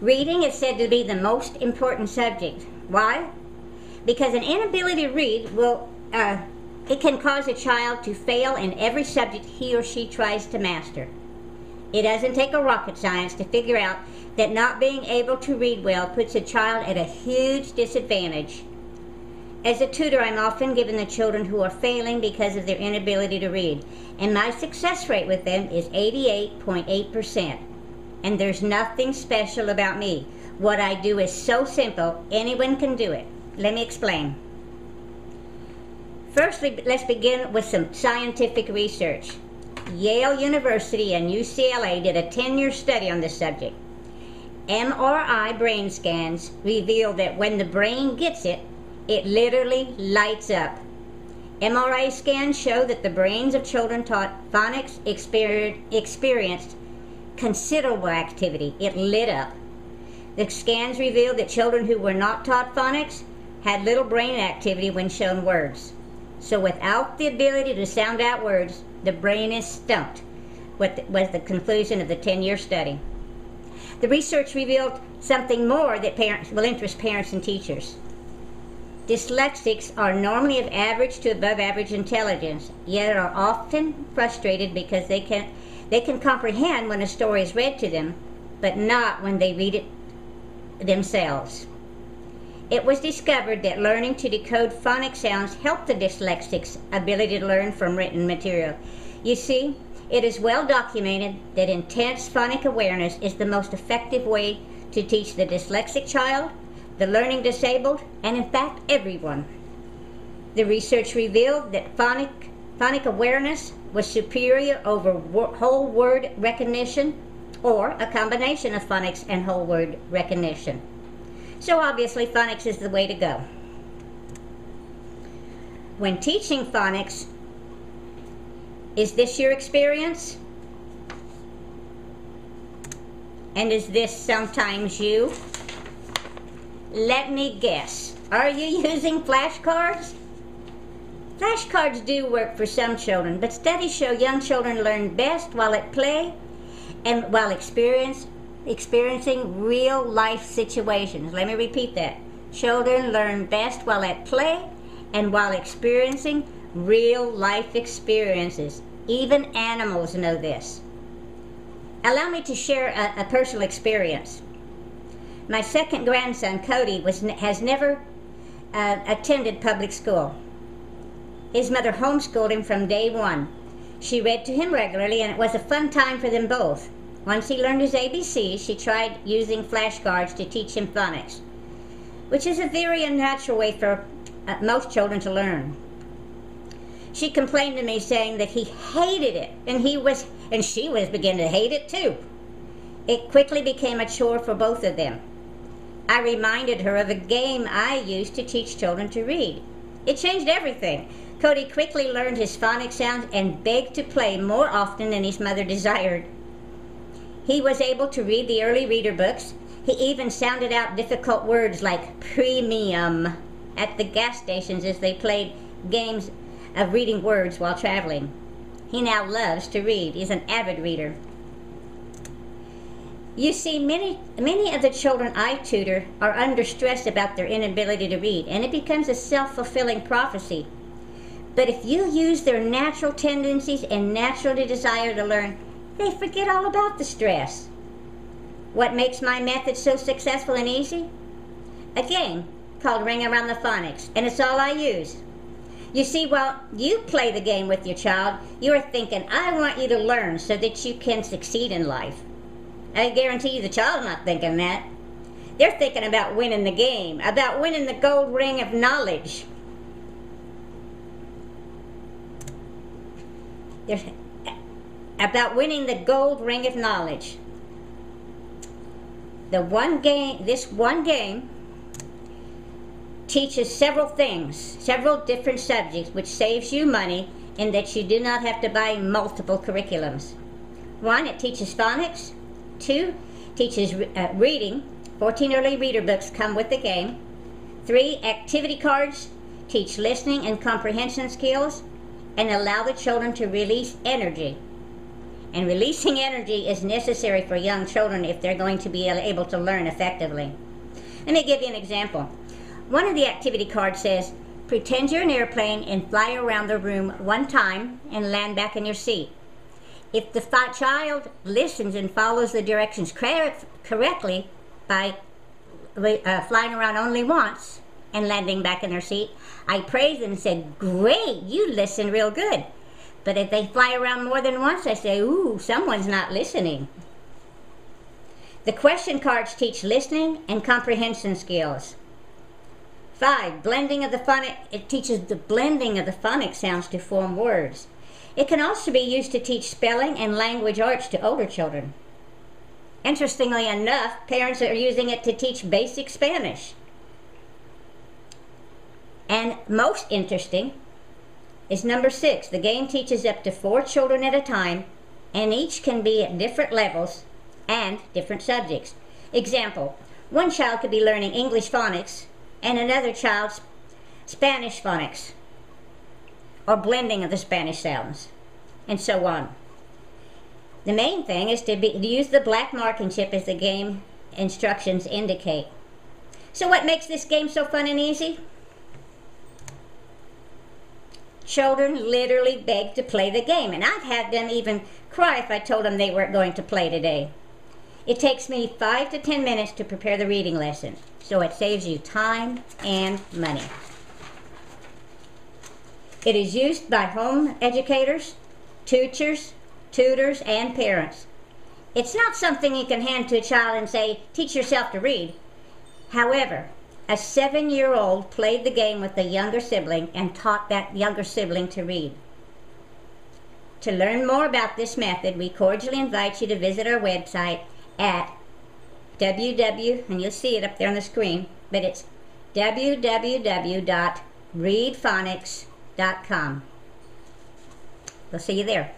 Reading is said to be the most important subject. Why? Because an inability to read it can cause a child to fail in every subject he or she tries to master. It doesn't take a rocket science to figure out that not being able to read well puts a child at a huge disadvantage. As a tutor, I'm often given the children who are failing because of their inability to read, and my success rate with them is 88.8%. And there's nothing special about me. What I do is so simple, anyone can do it. Let me explain. Firstly, let's begin with some scientific research. Yale University and UCLA did a 10-year study on this subject. MRI brain scans reveal that when the brain gets it, it literally lights up. MRI scans show that the brains of children taught phonics experienced considerable activity. It lit up. The scans revealed that children who were not taught phonics had little brain activity when shown words. So without the ability to sound out words, the brain is stumped, was the conclusion of the 10-year study. The research revealed something more that will interest parents and teachers. Dyslexics are normally of average to above average intelligence, yet are often frustrated because they can comprehend when a story is read to them, but not when they read it themselves. It was discovered that learning to decode phonic sounds helped the dyslexics' ability to learn from written material. You see, it is well documented that intense phonic awareness is the most effective way to teach the dyslexic child, the learning disabled, and in fact everyone. The research revealed that phonic awareness was superior over whole word recognition, or a combination of phonics and whole word recognition. So obviously phonics is the way to go. When teaching phonics, is this your experience? And is this sometimes you? Let me guess. Are you using flashcards? Flashcards do work for some children, but studies show young children learn best while at play and while experiencing real-life situations. Let me repeat that. Children learn best while at play and while experiencing real-life experiences. Even animals know this. Allow me to share a personal experience. My second grandson, Cody, has never attended public school. His mother homeschooled him from day one. She read to him regularly, and it was a fun time for them both. Once he learned his ABCs, she tried using flashcards to teach him phonics, which is a very unnatural way for most children to learn. She complained to me, saying that he hated it, and she was beginning to hate it too. It quickly became a chore for both of them. I reminded her of a game I used to teach children to read. It changed everything. Cody quickly learned his phonic sounds and begged to play more often than his mother desired. He was able to read the early reader books. He even sounded out difficult words like premium at the gas stations as they played games of reading words while traveling. He now loves to read. He's an avid reader. You see, many of the children I tutor are under stress about their inability to read, and it becomes a self-fulfilling prophecy. But if you use their natural tendencies and naturally desire to learn, they forget all about the stress. What makes my method so successful and easy? A game called Ring Around the Phonics, and it's all I use. You see, while you play the game with your child, you are thinking, I want you to learn so that you can succeed in life. I guarantee you the child's not thinking that. They're thinking about winning the game, about winning the gold ring of knowledge. They're about winning the gold ring of knowledge. This one game teaches several things, several different subjects, which saves you money in that you do not have to buy multiple curriculums. 1, it teaches phonics. 2, teaches reading. 14 early reader books come with the game. 3, activity cards teach listening and comprehension skills and allow the children to release energy. and releasing energy is necessary for young children if they're going to be able to learn effectively. Let me give you an example. One of the activity cards says, pretend you're an airplane and fly around the room one time and land back in your seat. If the child listens and follows the directions correctly by flying around only once and landing back in their seat, I praise them and said, great, you listen real good. But if they fly around more than once, I say, ooh, someone's not listening. The question cards teach listening and comprehension skills. 5, blending of the phonics. It teaches the blending of the phonic sounds to form words. It can also be used to teach spelling and language arts to older children. Interestingly enough, parents are using it to teach basic Spanish. And most interesting is number 6. The game teaches up to 4 children at a time, and each can be at different levels and different subjects. Example, one child could be learning English phonics and another child's Spanish phonics, or blending of the Spanish sounds, and so on. The main thing is to use the black marking chip as the game instructions indicate. So what makes this game so fun and easy? Children literally beg to play the game, and I've had them even cry if I told them they weren't going to play today. It takes me 5 to 10 minutes to prepare the reading lesson, so it saves you time and money. It is used by home educators, tutors, and parents. It's not something you can hand to a child and say, teach yourself to read. However, a 7-year-old played the game with a younger sibling and taught that younger sibling to read. To learn more about this method, we cordially invite you to visit our website at and you'll see it up there on the screen, but it's www.readphonics.com. We'll see you there.